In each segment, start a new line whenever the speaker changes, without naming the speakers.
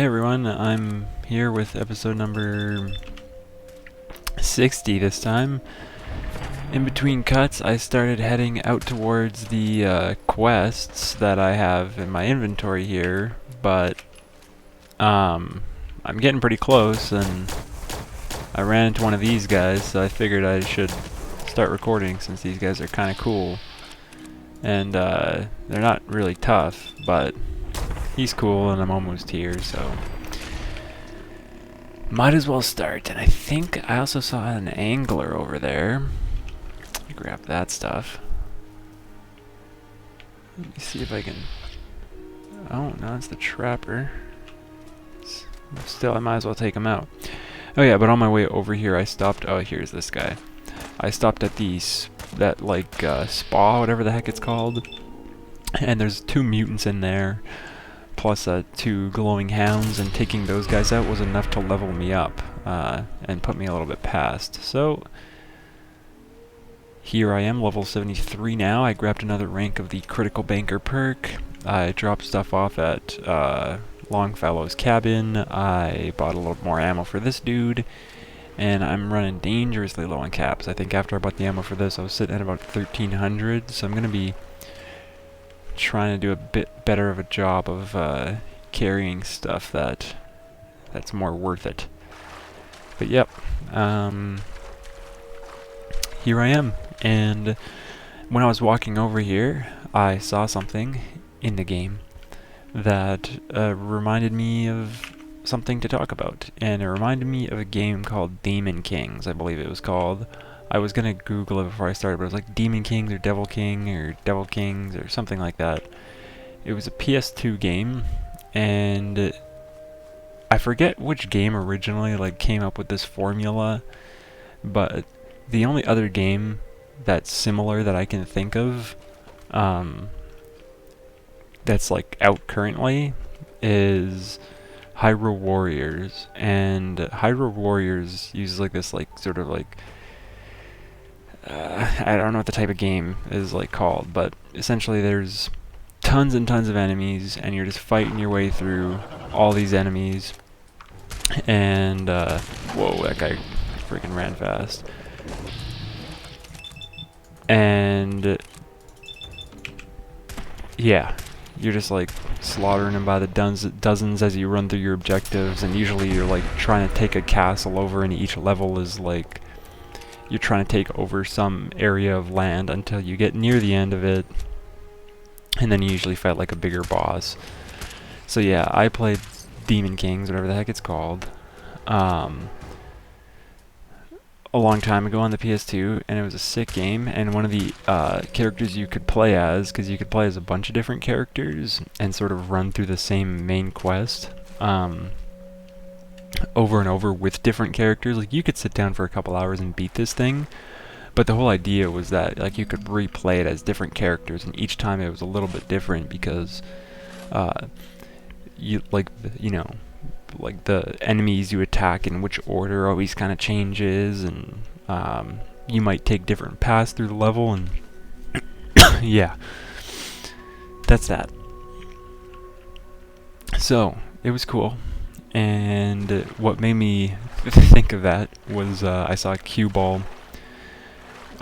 Hey everyone, I'm here with episode number 60 this time. In between cuts, I started heading out towards the quests that I have in my inventory here, but I'm getting pretty close and I ran into one of these guys, so I figured I should start recording since these guys are kind of cool. And they're not really tough, but he's cool and I'm almost here, so might as well start. And I think I also saw an angler over there. Grab that stuff. Let me see if I can... Oh, no, it's the trapper. Still, I might as well take him out. Oh yeah, but on my way over here I stopped... Oh, here's this guy. I stopped at the... spa, whatever the heck it's called. And there's 2 mutants in there. Plus 2 glowing hounds, and taking those guys out was enough to level me up and put me a little bit past. So here I am, level 73 now. I grabbed another rank of the critical banker perk. I dropped stuff off at Longfellow's cabin. I bought a little more ammo for this dude, and I'm running dangerously low on caps. I think after I bought the ammo for this, I was sitting at about 1,300, so I'm going to be trying to do a bit better of a job of carrying stuff that's more worth it. But yep, here I am, and when I was walking over here, I saw something in the game that reminded me of something to talk about, and it reminded me of a game called Demon Kings, I believe it was called. I was gonna Google it before I started, but it was like Demon Kings or Devil Kings or something like that. It was a PS2 game, and I forget which game originally came up with this formula, but the only other game that's similar that I can think of that's out currently is Hyrule Warriors, and Hyrule Warriors uses this sort of I don't know what the type of game is called, but essentially there's tons and tons of enemies, and you're just fighting your way through all these enemies. And whoa, that guy freaking ran fast. And yeah, you're just slaughtering them by the dozens as you run through your objectives, and usually you're trying to take a castle over, and each level is you're trying to take over some area of land until you get near the end of it, and then you usually fight a bigger boss. So yeah, I played Demon Kings, whatever the heck it's called, a long time ago on the PS2, and it was a sick game. And one of the characters you could play as, because you could play as a bunch of different characters and sort of run through the same main quest over and over with different characters. You could sit down for a couple hours and beat this thing, but the whole idea was that you could replay it as different characters, and each time it was a little bit different because the enemies you attack in which order always kind of changes, and you might take different paths through the level, and yeah, that's that. So it was cool. And what made me think of that was I saw a cue ball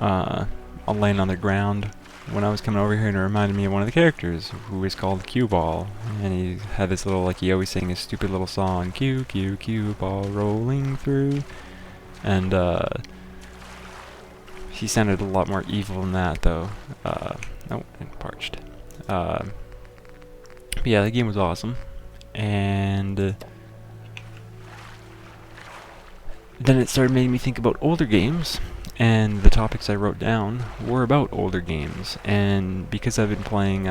laying on the ground when I was coming over here, and it reminded me of one of the characters who is called Cue Ball. And he had this little, he always sang his stupid little song, Cue, cue, cue ball rolling through. And he sounded a lot more evil than that, though. Oh, and parched. But yeah, the game was awesome. And then it started making me think about older games, and the topics I wrote down were about older games. And because I've been playing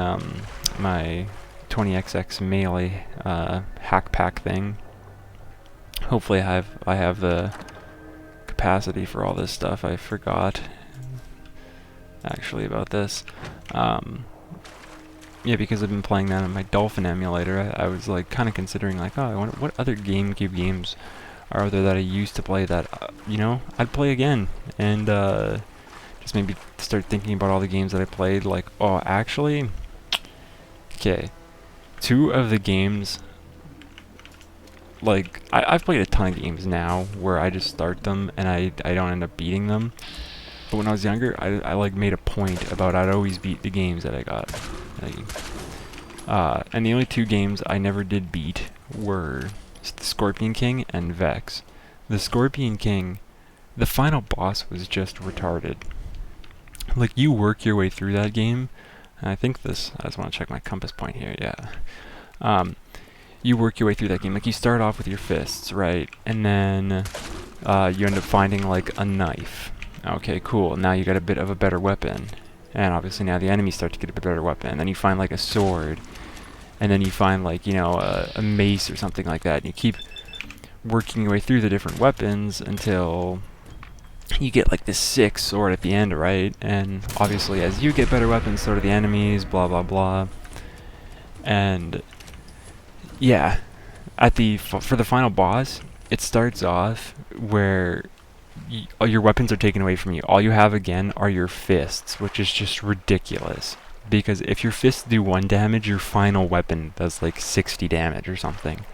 my 20XX Melee hack pack thing, hopefully I have the capacity for all this stuff. I forgot actually about this. Yeah, because I've been playing that on my Dolphin emulator, I was kind of considering oh, I wonder what other GameCube games are there that I used to play that, I'd play again. And just maybe start thinking about all the games that I played, oh, actually, okay, 2 of the games like, I've played a ton of games now where I just start them and I don't end up beating them. But when I was younger, I like made a point about I'd always beat the games that I got. And the only 2 games I never did beat were the Scorpion King and Vex. The Scorpion King, the final boss was just retarded. Like, you work your way through that game, and I think this, I just want to check my compass point here, yeah. You work your way through that game. Like, you start off with your fists, right? And then you end up finding, like, a knife. Okay, cool. Now you got a bit of a better weapon. And obviously now the enemies start to get a bit better weapon. And then you find, like, a sword. And then you find, like, you know, a mace or something like that. And you keep working your way through the different weapons until you get, like, this sick sword at the end, right? And obviously as you get better weapons, so do the enemies, blah, blah, blah. And yeah, at the for the final boss, it starts off where all your weapons are taken away from you. All you have again are your fists, which is just ridiculous. Because if your fists do 1 damage, your final weapon does like 60 damage or something.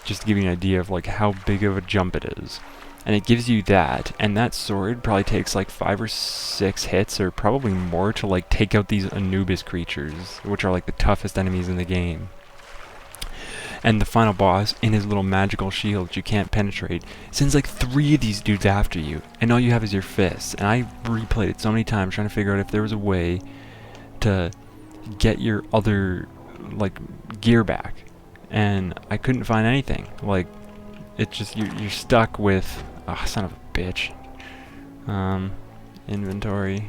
Just to give you an idea of like how big of a jump it is. And it gives you that, and that sword probably takes like 5 or 6 hits, or probably more, to like take out these Anubis creatures, which are like the toughest enemies in the game. And the final boss, in his little magical shield that you can't penetrate, sends like 3 of these dudes after you, and all you have is your fists. And I replayed it so many times trying to figure out if there was a way to get your other like gear back, and I couldn't find anything. Like, it's just you're stuck with son of a bitch. Inventory.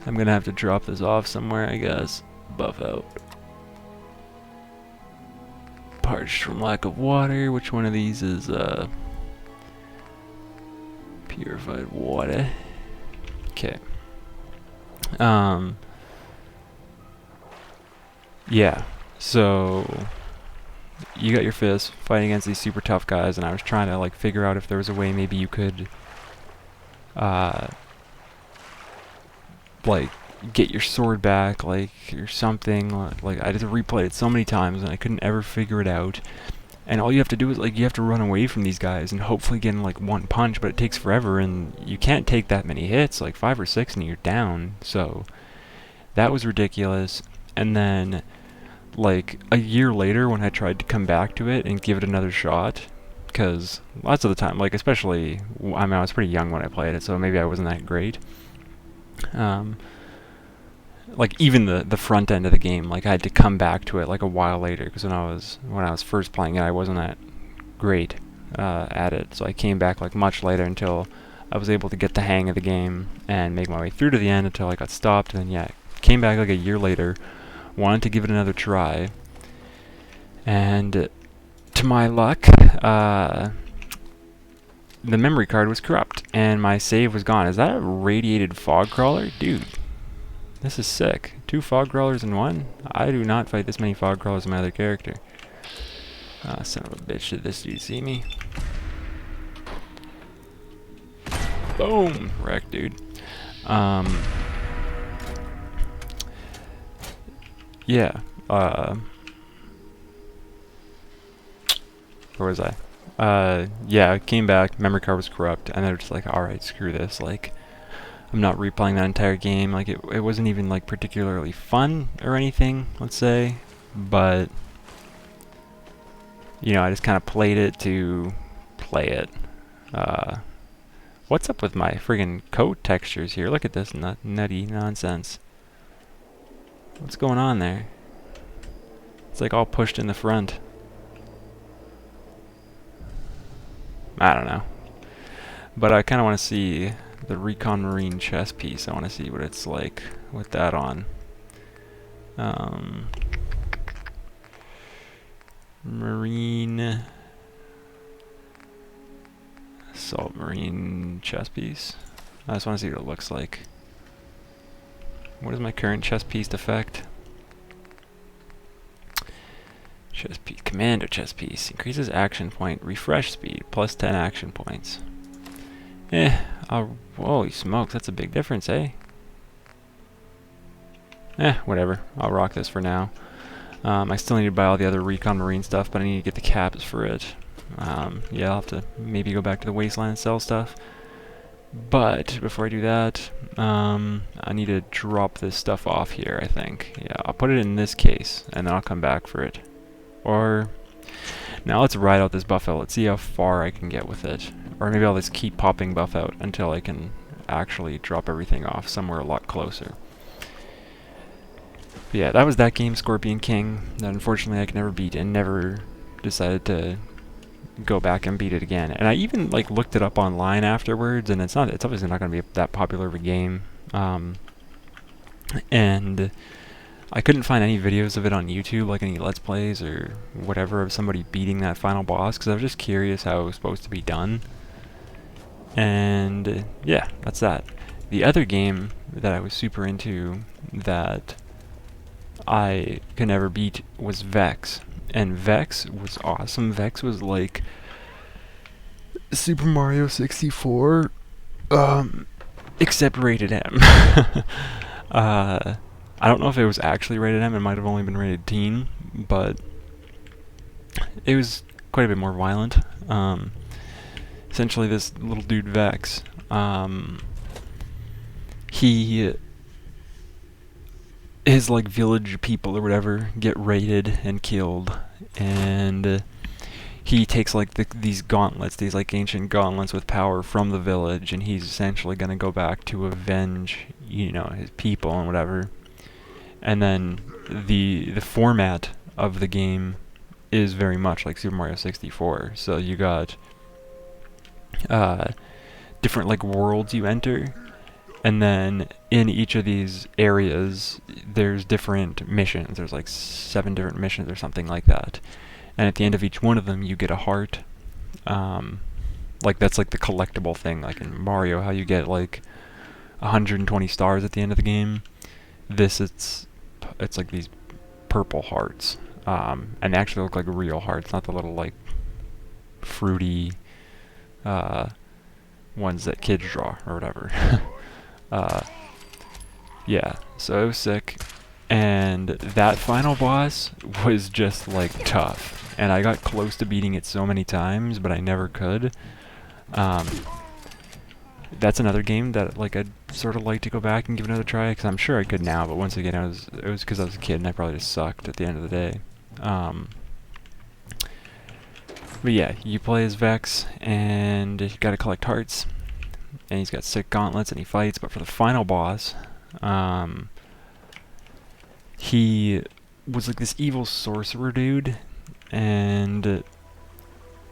I'm gonna have to drop this off somewhere, I guess. Buff out. Parched from lack of water. Which one of these is purified water? Okay. Yeah. So you got your fist fighting against these super tough guys, and I was trying to like figure out if there was a way maybe you could like get your sword back, like, or something. Like, I just replayed it so many times and I couldn't ever figure it out. And all you have to do is like you have to run away from these guys and hopefully get in like 1 punch, but it takes forever and you can't take that many hits, like 5 or 6, and you're down. So that was ridiculous. And then like a year later, when I tried to come back to it and give it another shot, because lots of the time, like especially, I mean, I was pretty young when I played it, so maybe I wasn't that great. Like even the front end of the game, like I had to come back to it like a while later, because when I was first playing it, I wasn't that great at it. So I came back like much later until I was able to get the hang of the game and make my way through to the end until I got stopped. And then yeah, came back like a year later, wanted to give it another try, and to my luck, the memory card was corrupt and my save was gone. Is that a radiated fog crawler? Dude, this is sick. 2 fog crawlers in 1? I do not fight this many fog crawlers in my other character. Son of a bitch, did this dude see me? Boom! Wreck, dude. Yeah, where was I? Yeah, I came back, memory card was corrupt, and they were just like, alright, screw this, like, I'm not replaying that entire game. Like, it wasn't even, like, particularly fun or anything, let's say, but, you know, I just kind of played it to play it. What's up with my friggin' coat textures here? Look at this nutty nonsense. What's going on there? It's like all pushed in the front. I don't know. But I kind of want to see the Recon Marine chest piece. I want to see what it's like with that on. Marine Assault Marine chest piece. I just want to see what it looks like. What is my current chest piece effect? Chest piece, Commando chest piece. Increases action point, refresh speed, plus 10 action points. Holy smokes, that's a big difference, eh? Whatever. I'll rock this for now. I still need to buy all the other Recon Marine stuff, but I need to get the caps for it. Yeah, I'll have to maybe go back to the Wasteland and sell stuff. But before I do that, I need to drop this stuff off here, I think. Yeah, I'll put it in this case, and then I'll come back for it. Or, now let's ride out this buff out. Let's see how far I can get with it. Or maybe I'll just keep popping buff out until I can actually drop everything off somewhere a lot closer. But yeah, that was that game, Scorpion King, that unfortunately I could never beat and never decided to go back and beat it again. And I even like looked it up online afterwards, and it's obviously not going to be that popular of a game. And I couldn't find any videos of it on YouTube, like any Let's Plays or whatever of somebody beating that final boss, because I was just curious how it was supposed to be done. And yeah, that's that. The other game that I was super into that I could never beat was Vex. And Vex was awesome. Vex was like Super Mario 64, except rated M. I don't know if it was actually rated M. It might have only been rated teen, but it was quite a bit more violent. Essentially, this little dude Vex, his like village people or whatever get raided and killed, and he takes like these gauntlets, these like ancient gauntlets with power from the village, and he's essentially gonna go back to avenge, you know, his people and whatever. And then the format of the game is very much like Super Mario 64. So you got different like worlds you enter, and then in each of these areas there's different missions. There's like 7 different missions or something like that. And at the end of each one of them you get a heart. Like that's like the collectible thing, like in Mario how you get like 120 stars at the end of the game. This it's like these purple hearts. And they actually look like real hearts, not the little like fruity ones that kids draw or whatever. Yeah, so it was sick. And that final boss was just like tough. And I got close to beating it so many times, but I never could. That's another game that like I'd sort of like to go back and give another try, because I'm sure I could now, but once again it was because I was a kid and I probably just sucked at the end of the day. But yeah, you play as Vex, and you gotta collect hearts, and he's got sick gauntlets, and he fights. But for the final boss, he was like this evil sorcerer dude, and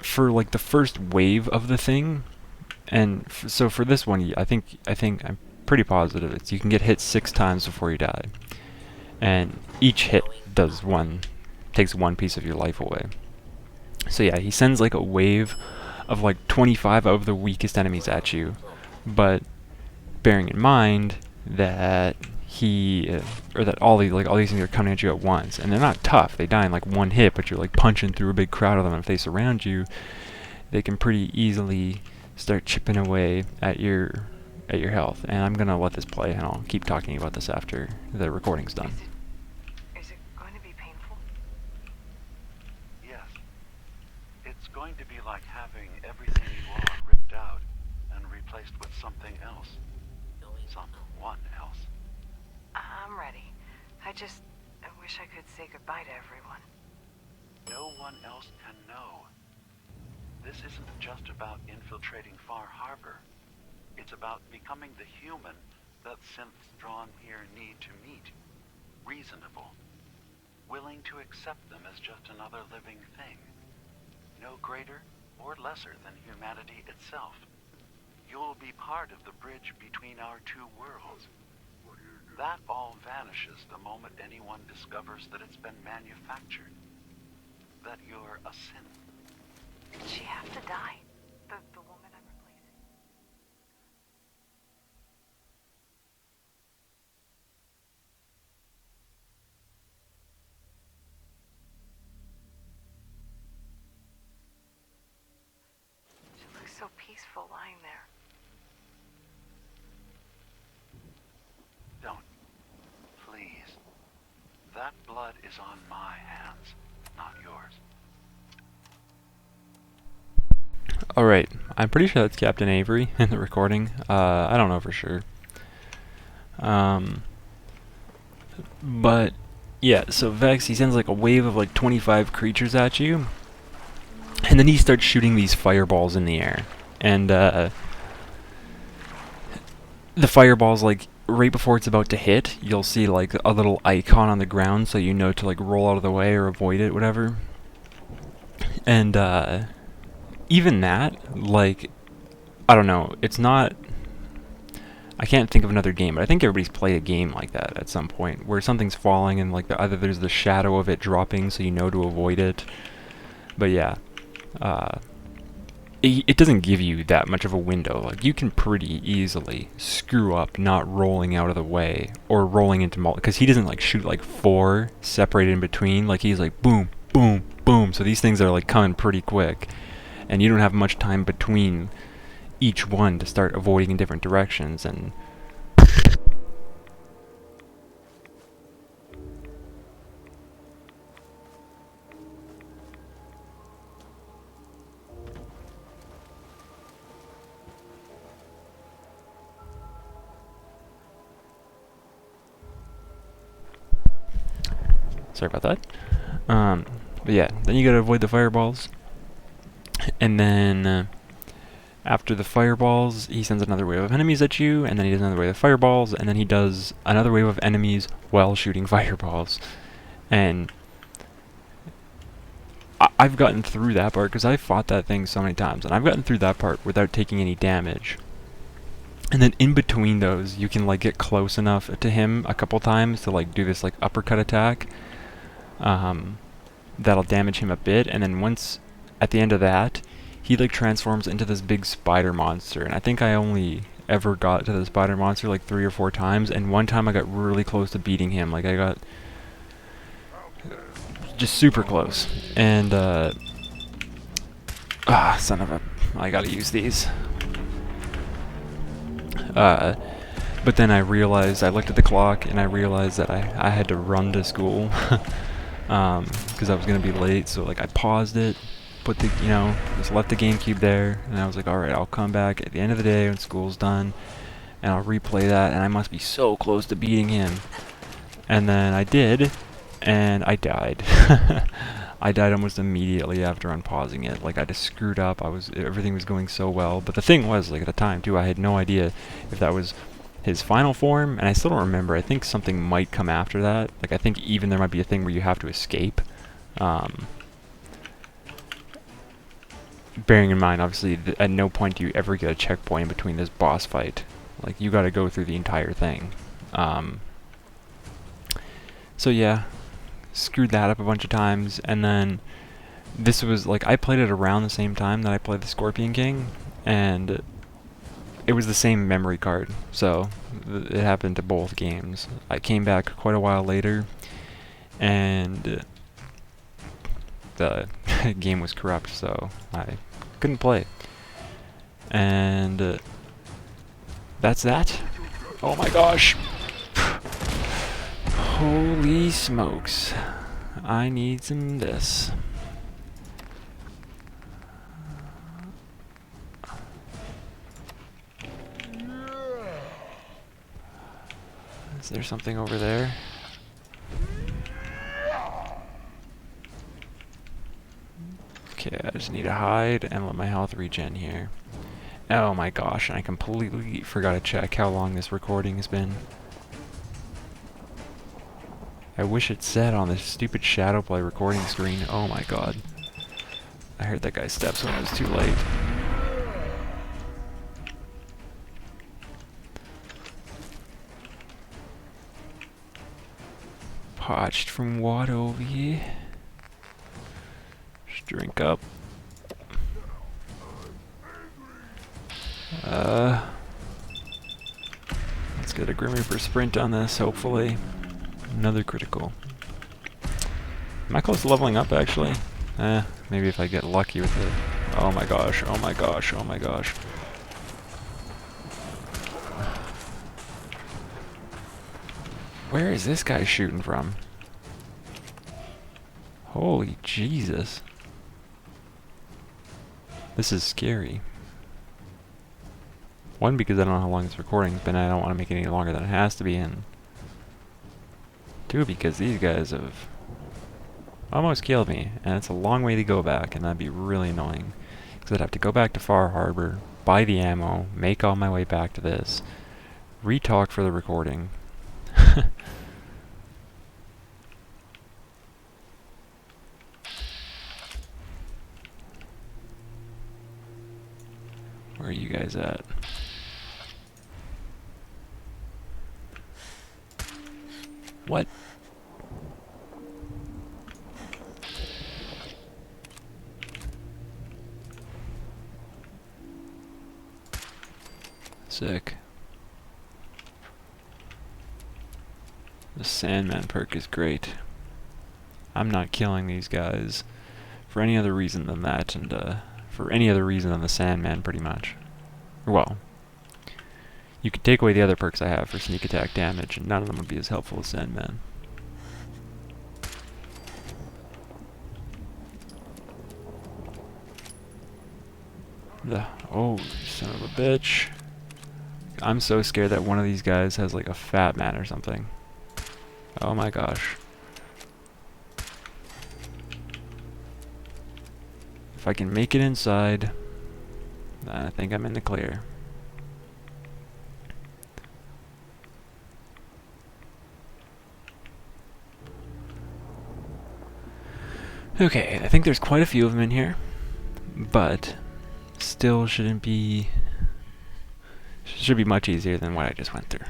for like the first wave of the thing, and so for this one, I think I'm pretty positive it's you can get hit 6 times before you die, and each hit takes one piece of your life away. So yeah, he sends like a wave of like 25 of the weakest enemies at you, but bearing in mind that all these things are coming at you at once, and they're not tough. They die in like one hit, but you're like punching through a big crowd of them. If they surround you, they can pretty easily start chipping away at your health. And I'm gonna let this play, and I'll keep talking about this after the recording's done.
Is it going to be painful?
Yes. It's going to be like having everything you are ripped out and replaced with something else. Someone else.
I'm ready. I wish I could say goodbye to everyone.
No one else can know. This isn't just about infiltrating Far Harbor. It's about becoming the human that synths drawn here need to meet. Reasonable. Willing to accept them as just another living thing. No greater or lesser than humanity itself. You'll be part of the bridge between our two worlds. That all vanishes the moment anyone discovers that it's been manufactured. That you're a synth.
Did she have to die? The woman I'm replacing? She looks so peaceful lying there.
Don't. Please. That blood blood is on my hands, not yours.
Alright, I'm pretty sure that's Captain Avery in the recording. I don't know for sure. But, yeah, so Vex, he sends like a wave of like 25 creatures at you. And then he starts shooting these fireballs in the air. And, the fireballs, like, right before it's about to hit, you'll see like a little icon on the ground so you know to like roll out of the way or avoid it, whatever. And, even that, like, I don't know, it's not... I can't think of another game, but I think everybody's played a game like that at some point, where something's falling and like either there's the shadow of it dropping so you know to avoid it. But yeah, it doesn't give you that much of a window. Like, you can pretty easily screw up not rolling out of the way, or rolling into because he doesn't like shoot like 4 separated in between, like he's like boom, boom, boom, so these things are like coming pretty quick. And you don't have much time between each one to start avoiding in different directions. And sorry about that. But yeah, then you gotta avoid the fireballs. And then after the fireballs, he sends another wave of enemies at you, and then he does another wave of fireballs, and then he does another wave of enemies while shooting fireballs. And I've gotten through that part, because I've fought that thing so many times, and I've gotten through that part without taking any damage. And then in between those, you can like get close enough to him a couple times to like do this like uppercut attack. That'll damage him a bit, and then once at the end of that, he like transforms into this big spider monster. And I think I only ever got to the spider monster like 3 or 4 times, and one time I got really close to beating him. Like I got just super close. And son of a, I gotta use these. But then I realized, I looked at the clock and I realized that I had to run to school because I was gonna be late. So like I paused it, put the, just left the GameCube there, and I was like, alright, I'll come back at the end of the day when school's done and I'll replay that, and I must be so close to beating him. And then I did, and I died. I died almost immediately after unpausing it. Like I just screwed up. Everything was going so well, but the thing was, like at the time too, I had no idea if that was his final form, and I still don't remember. I think something might come after that. Like I think even there might be a thing where you have to escape. Bearing in mind, obviously, at no point do you ever get a checkpoint in between this boss fight. Like you got to go through the entire thing. So yeah, screwed that up a bunch of times, and then this was like I played it around the same time that I played the Scorpion King, and it was the same memory card, so it happened to both games. I came back quite a while later, and the game was corrupt, so I couldn't play. And that's that. Oh my gosh. Holy smokes. I need some of this. Is there something over there? Okay, I just need to hide and let my health regen here. Oh my gosh, I completely forgot to check how long this recording has been. I wish it said on this stupid Shadowplay recording screen. Oh my god. I heard that guy's steps when it was too late. Parched from water over here. Just drink up. Let's get a Grim Reaper sprint on this, hopefully. Another critical. Am I close to leveling up, actually? Maybe if I get lucky with it. Oh my gosh, oh my gosh, oh my gosh. Where is this guy shooting from? Holy Jesus. This is scary. One, because I don't know how long this recording's been, I don't want to make it any longer than it has to be, and two, because these guys have almost killed me, and it's a long way to go back, and that'd be really annoying. Because I'd have to go back to Far Harbor, buy the ammo, make all my way back to this, re-talk for the recording. Where are you guys at? What? Sick. The Sandman perk is great. I'm not killing these guys for any other reason than that, and for any other reason than the Sandman, pretty much. Well, you could take away the other perks I have for sneak attack damage, and none of them would be as helpful as Sandman. Oh, son of a bitch. I'm so scared that one of these guys has like a fat man or something. Oh my gosh. If I can make it inside, then I think I'm in the clear. Okay, I think there's quite a few of them in here, but still should be much easier than what I just went through.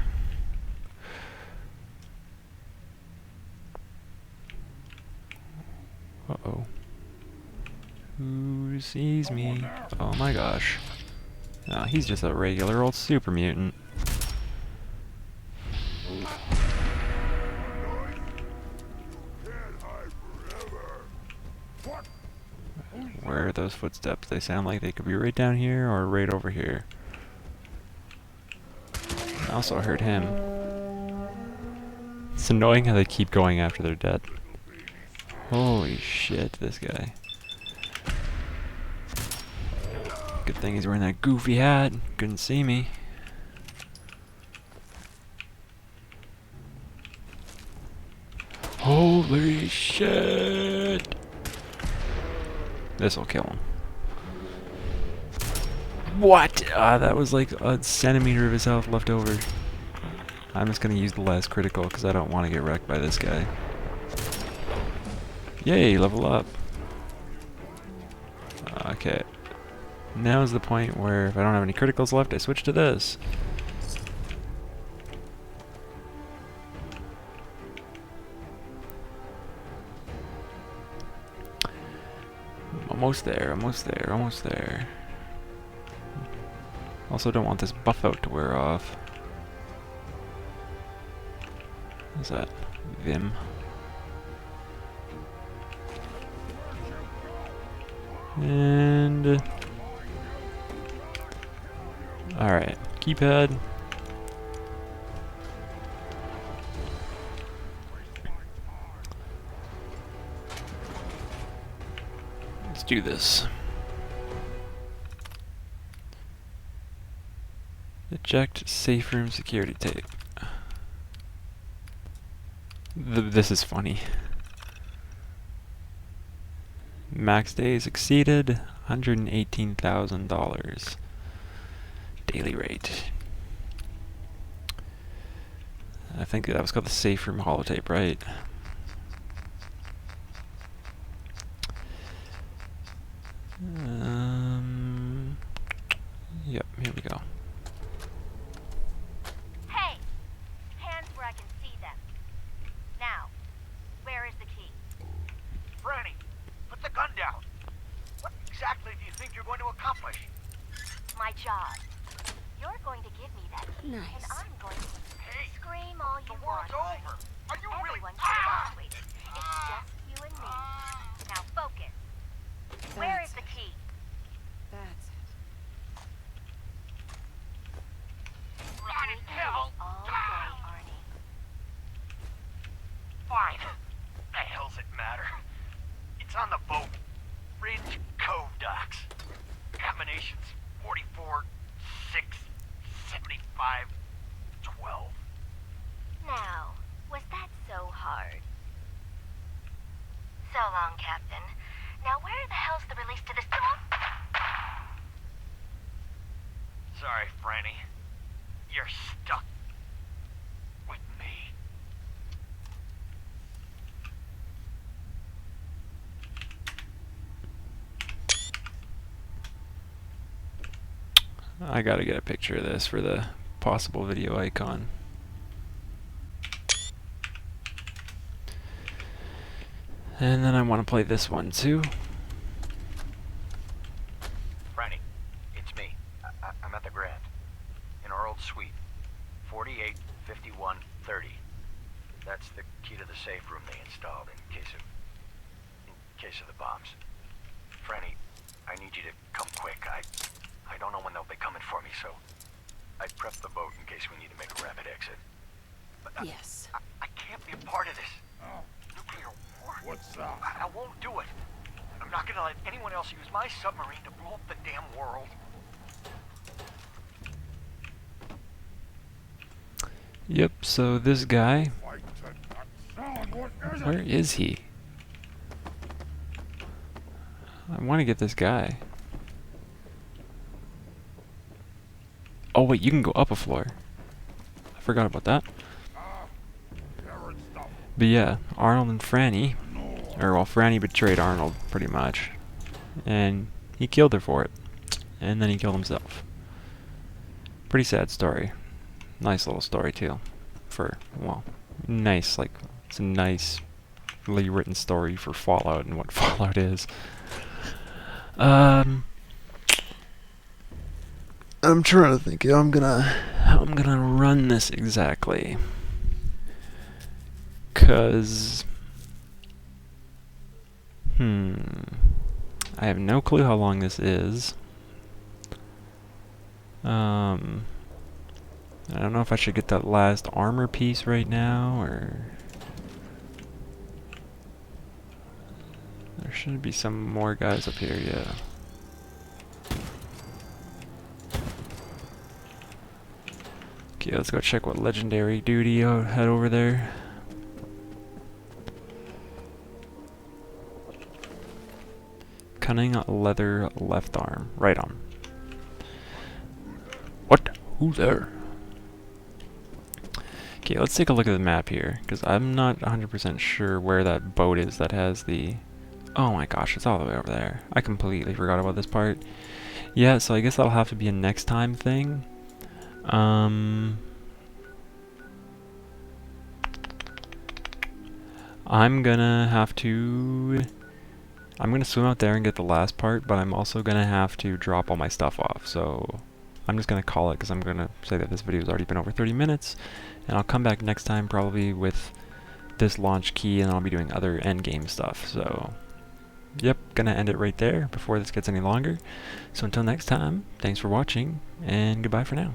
Uh-oh. Who sees me? Oh my gosh. No, he's just a regular old super mutant. Where are those footsteps? They sound like they could be right down here or right over here. I also heard him. It's annoying how they keep going after they're dead. Holy shit, this guy. Good thing he's wearing that goofy hat. Couldn't see me. Holy shit! This'll kill him. What? That was like a centimeter of his health left over. I'm just gonna use the last critical because I don't want to get wrecked by this guy. Yay, level up. Okay. Now is the point where if I don't have any criticals left, I switch to this. Almost there, almost there, almost there. Also don't want this buff out to wear off. What's that? Vim. And... alright, keypad. Let's do this. Eject safe room security tape. This is funny. Max days exceeded, $118,000. Daily rate. I think that was called the safe room holotape, right? Yep, here we go.
Hey! Hands where I can see them. Now, where is the key?
Franny, put the gun down. What exactly do you think you're going to accomplish?
My job. You're going to give me that key, and I'm going to scream all you
The
want.
war's over. Are you really?
Everyone can evaluate it. It's just you and me. Now focus. Where is the key?
That's it.
Rotted hell!
All day, Arnie.
Fine. The hell's it matter? It's on the boat. Ridge Cove docks. Combinations 44, 6, 75, 12.
Now, was that so hard? So long, Captain. Now where the hell's the release to this...
Sorry, Franny. You're stuck with me.
I gotta get a picture of this for the possible video icon. And then I want to play this one too.
Franny, it's me. I'm at the Grand. In our old suite. 48, 51, 30. That's the key to the safe room they installed in case of the bombs. Franny, I need you to come quick. I don't know when they'll be coming for me, so I prepped the boat in case we need to make a rapid exit. But
Yes.
I can't be a part of this. Nuclear war. What's up? I won't do it. I'm not gonna let anyone else use my submarine to blow up the damn world.
Yep, so this guy, where is he? I want to get this guy. Oh wait, you can go up a floor. I forgot about that. But yeah, Arnold and Franny, or well, Franny betrayed Arnold pretty much, and he killed her for it, and then he killed himself. Pretty sad story. Nice little story too. For, well, nice, like, it's a nicely written story for Fallout and what Fallout is. I'm trying to think how I'm gonna run this exactly. 'Cause I have no clue how long this is. I don't know if I should get that last armor piece right now, or... There should be some more guys up here, yeah. Okay, let's go check what legendary duty I had over there. Cunning leather left arm, right arm. What? Who's there? Okay, let's take a look at the map here, because I'm not 100% sure where that boat is that has the... Oh my gosh, it's all the way over there. I completely forgot about this part. Yeah, so I guess that'll have to be a next time thing. I'm gonna swim out there and get the last part, but I'm also gonna have to drop all my stuff off, so I'm just gonna call it, because I'm gonna say that this video has already been over 30 minutes, and I'll come back next time probably with this launch key, and I'll be doing other endgame stuff, so yep, gonna end it right there before this gets any longer. So until next time, thanks for watching, and goodbye for now.